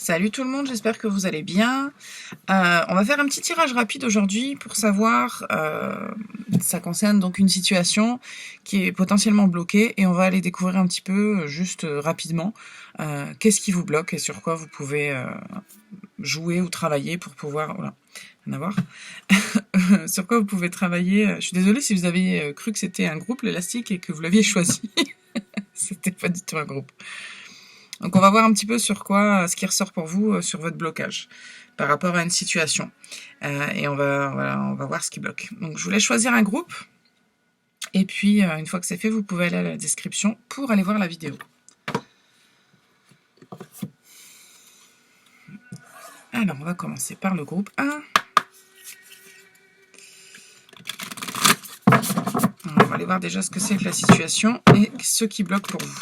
Salut tout le monde, j'espère que vous allez bien. On va faire un petit tirage rapide aujourd'hui pour savoir, ça concerne donc une situation qui est potentiellement bloquée et on va aller découvrir un petit peu, juste rapidement, qu'est-ce qui vous bloque et sur quoi vous pouvez jouer ou travailler pour pouvoir... Voilà, rien à voir. Sur quoi vous pouvez travailler. Je suis désolée si vous avez cru que c'était un groupe, l'élastique, et que vous l'aviez choisi. C'était pas du tout un groupe. Donc on va voir un petit peu sur quoi, ce qui ressort pour vous sur votre blocage par rapport à une situation. Et on va voir ce qui bloque. Donc je vous laisse choisir un groupe. Et puis une fois que c'est fait, vous pouvez aller à la description pour aller voir la vidéo. Alors on va commencer par le groupe 1. On va aller voir déjà ce que c'est que la situation et ce qui bloque pour vous.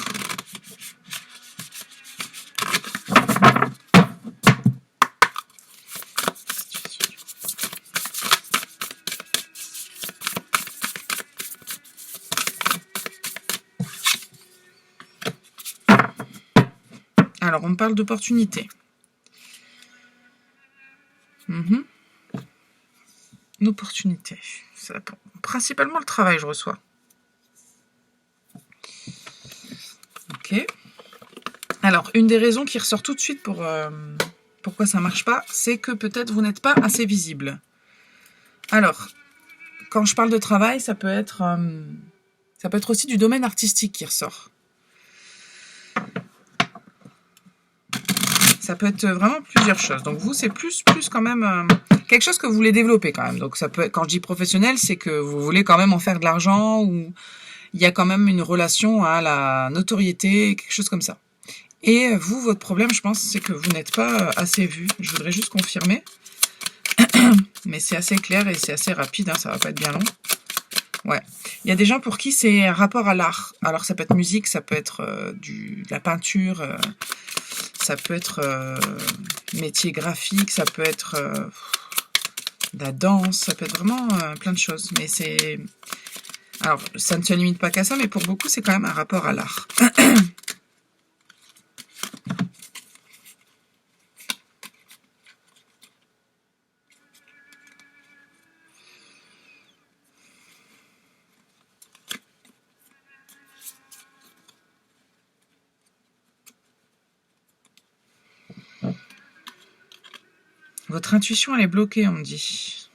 Alors, on me parle d'opportunité. Une opportunité. Principalement le travail, je reçois. Ok. Alors, une des raisons qui ressort tout de suite pour pourquoi ça ne marche pas, c'est que peut-être vous n'êtes pas assez visible. Alors, quand je parle de travail, ça peut être aussi du domaine artistique qui ressort. Ça peut être vraiment plusieurs choses. Donc vous, c'est plus quand même quelque chose que vous voulez développer quand même. Donc ça peut, quand je dis professionnel, c'est que vous voulez quand même en faire de l'argent ou il y a quand même une relation à la notoriété, quelque chose comme ça. Et vous, votre problème, je pense, c'est que vous n'êtes pas assez vu. Je voudrais juste confirmer. Mais c'est assez clair et c'est assez rapide, hein, ça va pas être bien long. Ouais. Il y a des gens pour qui c'est un rapport à l'art. Alors ça peut être musique, ça peut être de la peinture... ça peut être métier graphique, ça peut être de la danse, ça peut être vraiment plein de choses. Mais c'est... Alors, ça ne se limite pas qu'à ça, mais pour beaucoup, c'est quand même un rapport à l'art. Votre intuition, elle est bloquée, on me dit.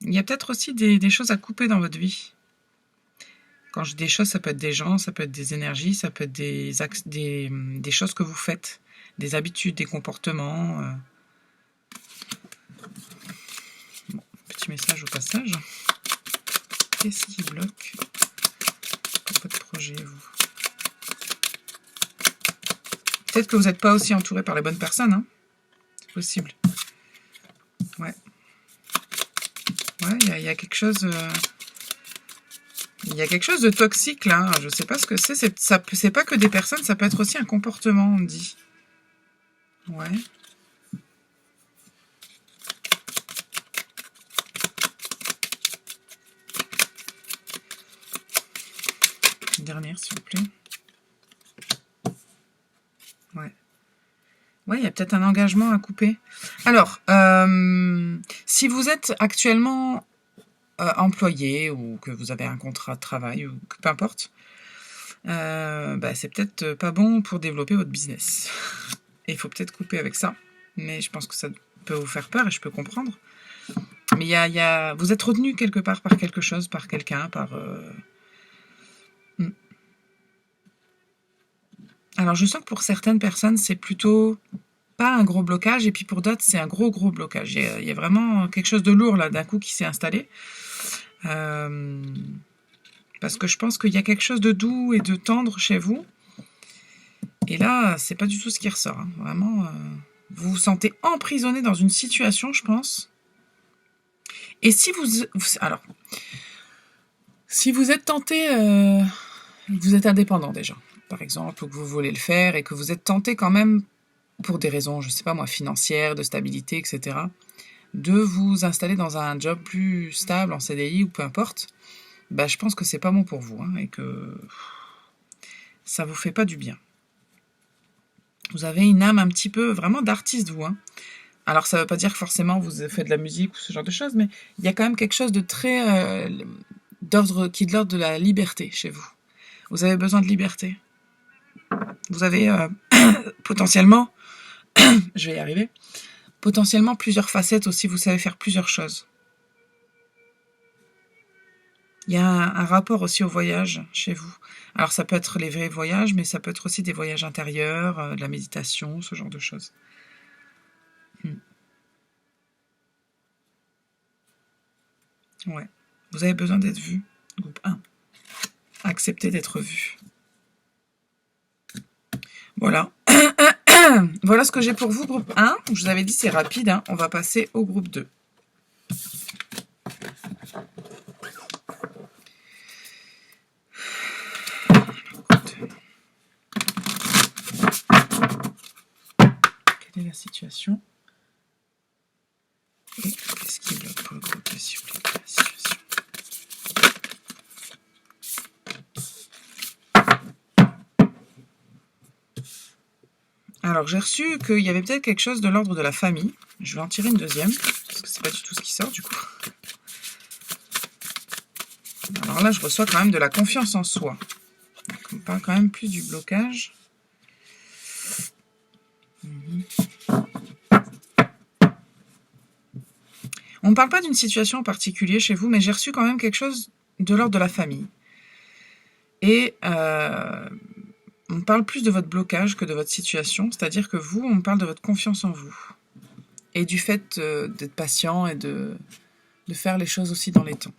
Il y a peut-être aussi des choses à couper dans votre vie. Quand je dis des choses, ça peut être des gens, ça peut être des énergies, ça peut être des choses que vous faites, des habitudes, des comportements. Bon, petit message au passage. Qu'est-ce qui bloque pour votre projet, vous? Peut-être que vous n'êtes pas aussi entouré par les bonnes personnes, hein. C'est possible. Ouais. Ouais, il y a quelque chose... Il y a quelque chose de toxique, là. Je ne sais pas ce que c'est. C'est pas que des personnes, ça peut être aussi un comportement, on me dit. Ouais. Une dernière, s'il vous plaît. Ouais. Ouais, il y a peut-être un engagement à couper. Alors, si vous êtes actuellement employé ou que vous avez un contrat de travail ou que peu importe, c'est peut-être pas bon pour développer votre business. Et il faut peut-être couper avec ça. Mais je pense que ça peut vous faire peur et je peux comprendre. Mais vous êtes retenu quelque part par quelque chose, par quelqu'un, par... Alors, je sens que pour certaines personnes, c'est plutôt pas un gros blocage, et puis pour d'autres, c'est un gros blocage. Il y a vraiment quelque chose de lourd, là, d'un coup, qui s'est installé. Parce que je pense qu'il y a quelque chose de doux et de tendre chez vous. Et là, c'est pas du tout ce qui ressort. Hein. Vraiment, vous vous sentez emprisonné dans une situation, je pense. Et si alors, si vous êtes tenté, vous êtes indépendant déjà, par exemple, ou que vous voulez le faire, et que vous êtes tenté quand même, pour des raisons, je sais pas moi, financières, de stabilité, etc., de vous installer dans un job plus stable, en CDI ou peu importe, bah, je pense que c'est pas bon pour vous, hein, et que ça vous fait pas du bien. Vous avez une âme un petit peu vraiment d'artiste, vous, hein. Alors, ça veut pas dire que forcément vous faites de la musique ou ce genre de choses, mais il y a quand même quelque chose de très qui est de l'ordre de la liberté chez vous. Vous avez besoin de liberté. Vous avez potentiellement, je vais y arriver, potentiellement plusieurs facettes aussi, vous savez faire plusieurs choses. Il y a un rapport aussi au voyage chez vous. Alors ça peut être les vrais voyages, mais ça peut être aussi des voyages intérieurs, de la méditation, ce genre de choses. Ouais. Vous avez besoin d'être vu. Groupe 1. Acceptez d'être vu. Voilà. Voilà ce que j'ai pour vous, groupe 1. Je vous avais dit, c'est rapide, hein. On va passer au groupe 2. Quelle est la situation? Et qu'est-ce qui bloque pour le groupe 2, s'il vous plaît, la situation? Alors, j'ai reçu qu'il y avait peut-être quelque chose de l'ordre de la famille. Je vais en tirer une deuxième, parce que c'est pas du tout ce qui sort, du coup. Alors là, je reçois quand même de la confiance en soi. Donc, on parle quand même plus du blocage. On ne parle pas d'une situation en particulier chez vous, mais j'ai reçu quand même quelque chose de l'ordre de la famille. Et on parle plus de votre blocage que de votre situation, c'est-à-dire que vous, on parle de votre confiance en vous. Et du fait d'être patient et de faire les choses aussi dans les temps.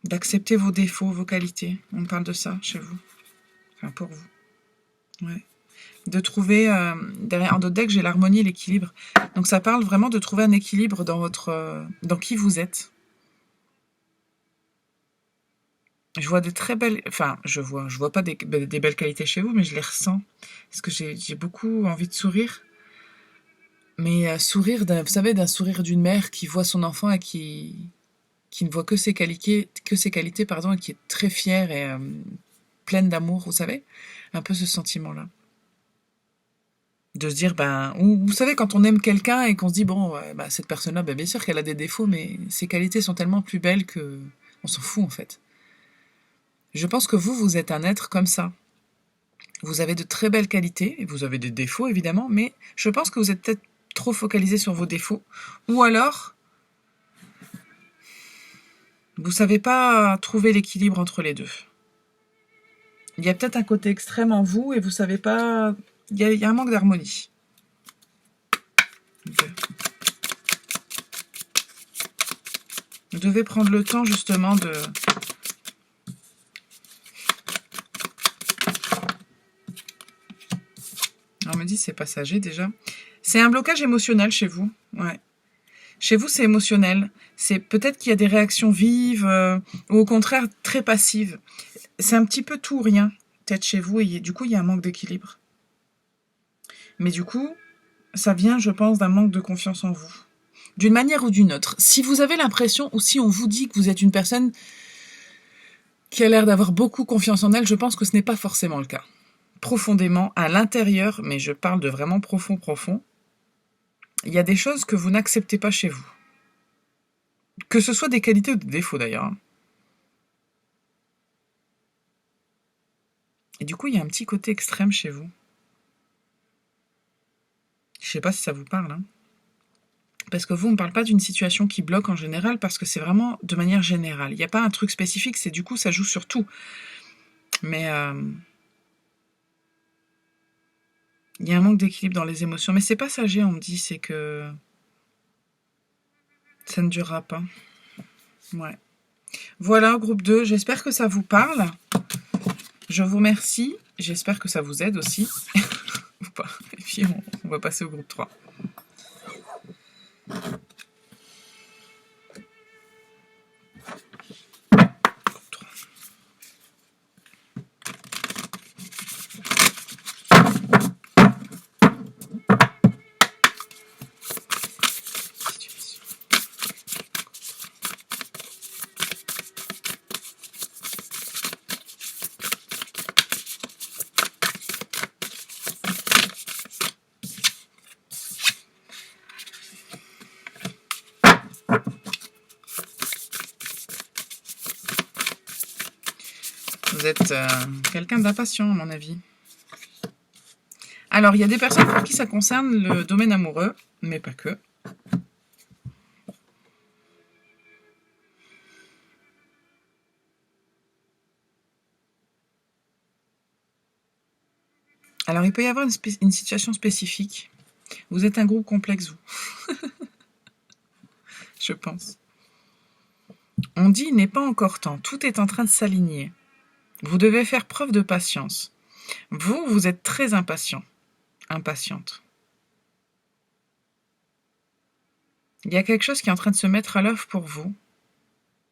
D'accepter vos défauts, vos qualités. On parle de ça chez vous. Enfin, pour vous. Ouais. De trouver, derrière en d'autres decks, j'ai l'harmonie et l'équilibre. Donc ça parle vraiment de trouver un équilibre dans qui vous êtes. Je vois des très belles... Enfin, je vois pas des belles qualités chez vous, mais je les ressens. Parce que j'ai beaucoup envie de sourire. Mais sourire, vous savez, d'un sourire d'une mère qui voit son enfant et qui ne voit que ses qualités, pardon, et qui est très fière et pleine d'amour, vous savez. Un peu ce sentiment-là. De se dire, ou vous savez, quand on aime quelqu'un et qu'on se dit, bon, cette personne-là, bien sûr qu'elle a des défauts, mais ses qualités sont tellement plus belles que on s'en fout, en fait. Je pense que vous êtes un être comme ça. Vous avez de très belles qualités, et vous avez des défauts, évidemment, mais je pense que vous êtes peut-être trop focalisé sur vos défauts. Ou alors, vous savez pas trouver l'équilibre entre les deux. Il y a peut-être un côté extrême en vous, et vous savez pas... Il y a un manque d'harmonie. Vous devez prendre le temps, justement, de... On me dit c'est passager déjà. C'est un blocage émotionnel chez vous. Ouais. Chez vous, c'est émotionnel. C'est peut-être qu'il y a des réactions vives ou au contraire très passives. C'est un petit peu tout ou rien, peut-être chez vous, et du coup, il y a un manque d'équilibre. Mais du coup, ça vient, je pense, d'un manque de confiance en vous. D'une manière ou d'une autre. Si vous avez l'impression, ou si on vous dit que vous êtes une personne qui a l'air d'avoir beaucoup confiance en elle, je pense que ce n'est pas forcément le cas. Profondément, à l'intérieur, mais je parle de vraiment profond, il y a des choses que vous n'acceptez pas chez vous. Que ce soit des qualités ou des défauts d'ailleurs. Et du coup, il y a un petit côté extrême chez vous. Je sais pas si ça vous parle. Hein. Parce que vous, on ne parle pas d'une situation qui bloque en général, parce que c'est vraiment de manière générale. Il n'y a pas un truc spécifique, c'est du coup, ça joue sur tout. Mais il y a un manque d'équilibre dans les émotions. Mais c'est passager, on me dit, c'est que ça ne durera pas. Ouais. Voilà, groupe 2, j'espère que ça vous parle. Je vous remercie. J'espère que ça vous aide aussi. Ou pas. Et puis, on va passer au groupe 3. êtes quelqu'un d'impatient, à mon avis. Alors, il y a des personnes pour qui ça concerne le domaine amoureux, mais pas que. Alors, il peut y avoir une situation spécifique. Vous êtes un groupe complexe, vous. Je pense. On dit « il n'est pas encore temps, tout est en train de s'aligner ». Vous devez faire preuve de patience. Vous êtes très impatient, impatiente. Il y a quelque chose qui est en train de se mettre à l'œuvre pour vous.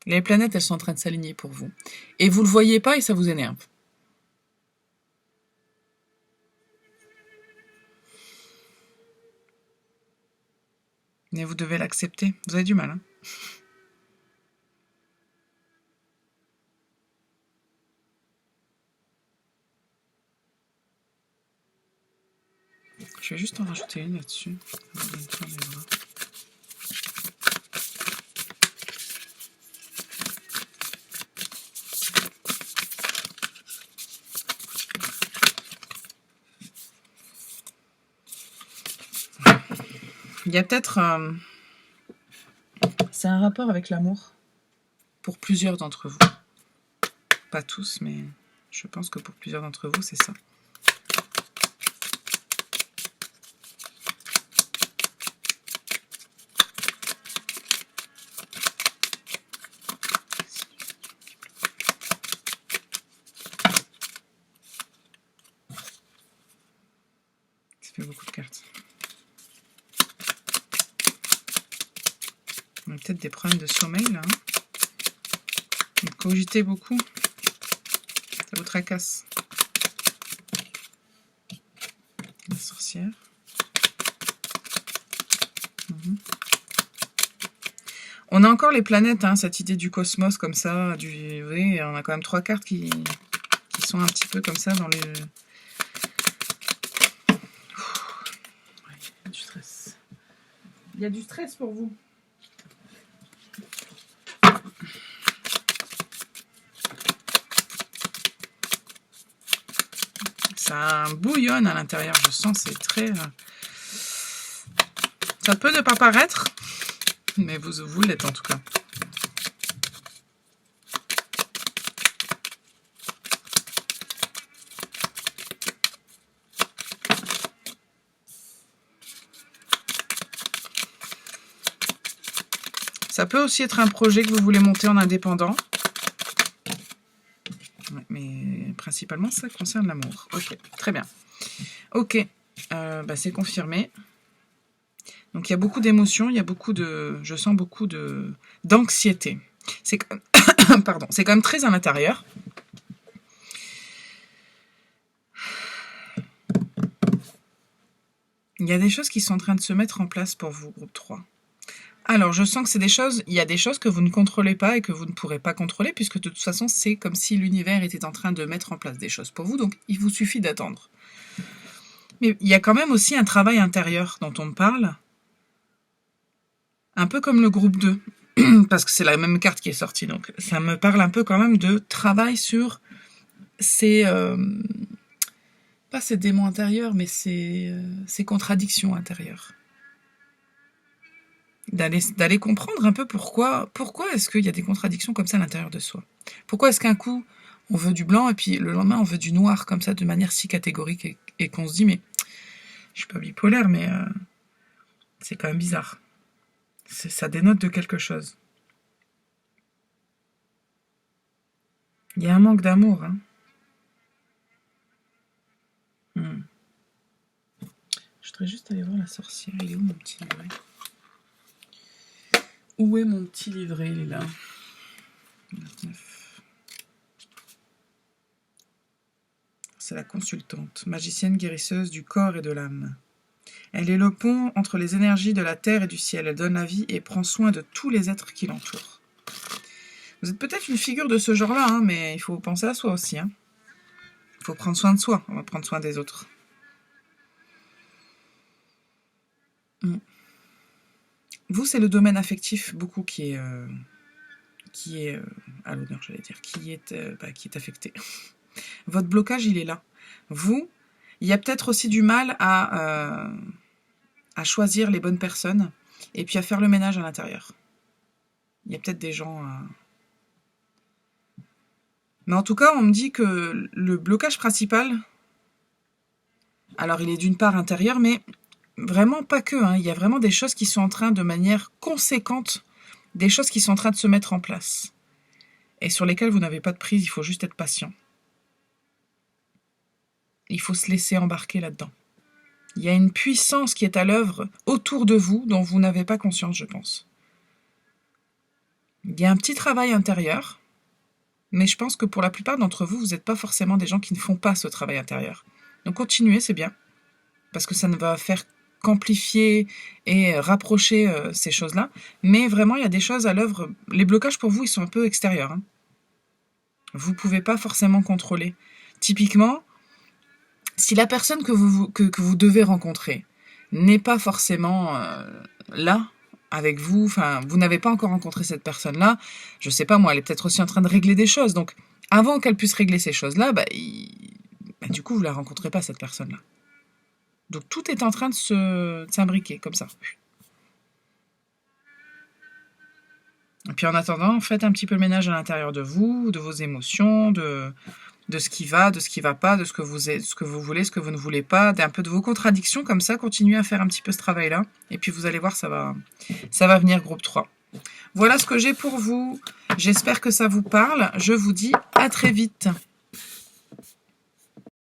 Les planètes, elles sont en train de s'aligner pour vous. Et vous ne le voyez pas et ça vous énerve. Mais vous devez l'accepter. Vous avez du mal, hein. Je vais juste en rajouter une là-dessus. Il y a peut-être... c'est un rapport avec l'amour. Pour plusieurs d'entre vous. Pas tous, mais je pense que pour plusieurs d'entre vous, c'est ça. Ça fait beaucoup de cartes. On a peut-être des problèmes de sommeil, là. Hein. Vous cogitez beaucoup. Ça vous tracasse. La sorcière. On a encore les planètes, hein, cette idée du cosmos comme ça. Oui, on a quand même 3 cartes qui sont un petit peu comme ça dans le... Il y a du stress. Il y a du stress pour vous. Ça bouillonne à l'intérieur, je sens, c'est très... Ça peut ne pas paraître, mais vous l'êtes en tout cas. Ça peut aussi être un projet que vous voulez monter en indépendant. Mais principalement, ça concerne l'amour. Ok, très bien. Ok, c'est confirmé. Donc il y a beaucoup d'émotions, il y a beaucoup de... Je sens beaucoup d'anxiété. C'est pardon, c'est quand même très à l'intérieur. Il y a des choses qui sont en train de se mettre en place pour vous, groupe 3. Alors, je sens que c'est des choses... Il y a des choses que vous ne contrôlez pas et que vous ne pourrez pas contrôler, puisque de toute façon, c'est comme si l'univers était en train de mettre en place des choses pour vous, donc il vous suffit d'attendre. Mais il y a quand même aussi un travail intérieur dont on me parle, un peu comme le groupe 2, parce que c'est la même carte qui est sortie, donc ça me parle un peu quand même de travail sur ces... pas ces démons intérieurs, mais ces contradictions intérieures. D'aller comprendre un peu pourquoi est-ce qu'il y a des contradictions comme ça à l'intérieur de soi. Pourquoi est-ce qu'un coup, on veut du blanc, et puis le lendemain, on veut du noir, comme ça, de manière si catégorique, et qu'on se dit, mais je suis pas bipolaire, mais c'est quand même bizarre. Ça dénote de quelque chose. Il y a un manque d'amour, hein. Je voudrais juste aller voir la sorcière. Il est où mon petit livret? Où est mon petit livret? Il est là. 29. C'est la consultante, magicienne guérisseuse du corps et de l'âme. Elle est le pont entre les énergies de la terre et du ciel. Elle donne la vie et prend soin de tous les êtres qui l'entourent. Vous êtes peut-être une figure de ce genre-là, hein, mais il faut penser à soi aussi. Hein. Il faut prendre soin de soi, on va prendre soin des autres. Vous, c'est le domaine affectif, beaucoup, qui qui est à l'honneur, j'allais dire, qui est affecté. Votre blocage, il est là. Vous, il y a peut-être aussi du mal à choisir les bonnes personnes et puis à faire le ménage à l'intérieur. Il y a peut-être des gens... Mais en tout cas, on me dit que le blocage principal, alors il est d'une part intérieur, mais vraiment pas que. Il y a vraiment des choses qui sont en train, de manière conséquente, des choses qui sont en train de se mettre en place. Et sur lesquelles vous n'avez pas de prise, il faut juste être patient. Il faut se laisser embarquer là-dedans. Il y a une puissance qui est à l'œuvre autour de vous dont vous n'avez pas conscience, je pense. Il y a un petit travail intérieur, mais je pense que pour la plupart d'entre vous, vous n'êtes pas forcément des gens qui ne font pas ce travail intérieur. Donc continuez, c'est bien, parce que ça ne va faire qu'amplifier et rapprocher ces choses-là. Mais vraiment, il y a des choses à l'œuvre. Les blocages pour vous, ils sont un peu extérieurs. Vous ne pouvez pas forcément contrôler. Typiquement, si la personne que vous devez rencontrer n'est pas forcément là, avec vous, enfin, vous n'avez pas encore rencontré cette personne-là, je sais pas moi, elle est peut-être aussi en train de régler des choses. Donc, avant qu'elle puisse régler ces choses-là, du coup, vous la rencontrez pas, cette personne-là. Donc, tout est en train de s'imbriquer, comme ça. Et puis, en attendant, faites un petit peu le ménage à l'intérieur de vous, de vos émotions, de ce qui va, de ce qui va pas, de ce que vous voulez, ce que vous ne voulez pas, d'un peu de vos contradictions, comme ça, continuez à faire un petit peu ce travail-là. Et puis, vous allez voir, ça va venir groupe 3. Voilà ce que j'ai pour vous. J'espère que ça vous parle. Je vous dis à très vite.